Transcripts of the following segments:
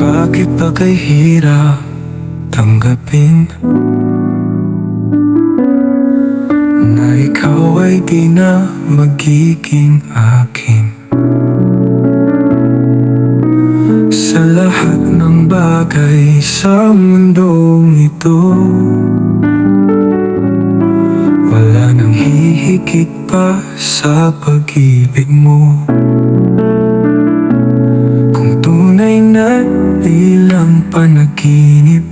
Bakit ba kay hirap tanggapin na ikaw ay di na magiging akin? Sa lahat ng bagay sa mundong ito, wala nang hihigit pa sa pag-ibig mo. Kung tunay na ilang panaginip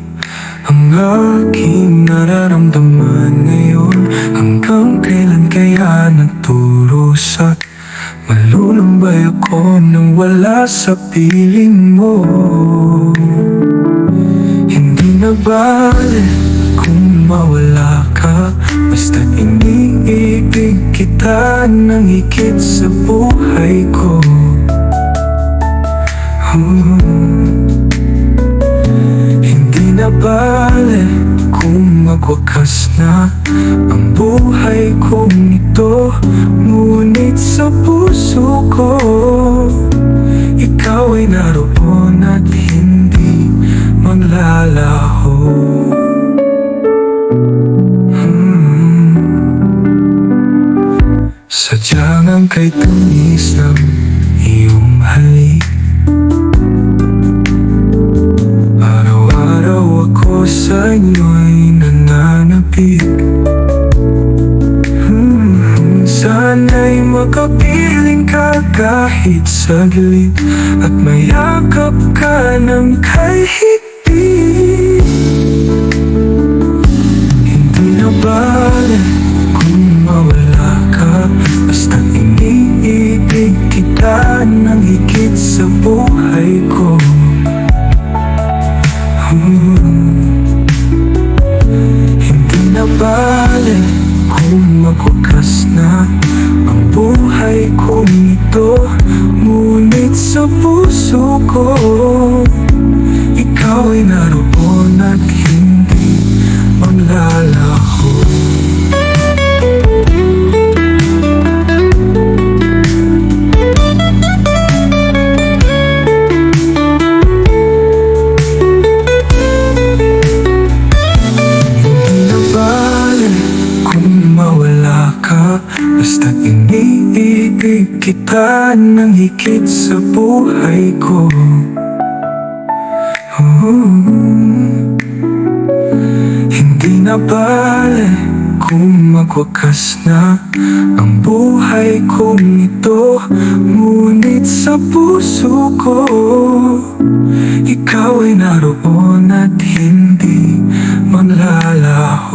ang aking nararamdaman ngayon, hanggang kailan kaya nagturusak? Malulumbay ako nang wala sa piling mo. Hindi na bale kung mawala ka, basta iniibig kita ng higit sa buhay ko. Hindi na bale kung magwakas na ang buhay kong ito, ngunit sa puso ko ikaw ay naroon at hindi maglalaho. Sadyang ang kay tamis ng iyong halik, araw-araw ako sa inyo'y nananapig. Sana'y makapiling ka kahit saglit, at mayakap ka ng kay higpit. Hindi na bale kung mawala ka, basta iniibig kita ng higit sa buhay ko. Hindi na bale kung magwakas na ang buhay kong ito, ngunit sa puso ko ikaw ay naroon at hindi maglalaho. Basta't iniibig kita ng higit sa buhay ko. Hindi na bale kung magwakas na ang buhay kong ito, ngunit sa puso ko ikaw ay naroon at hindi maglalaho.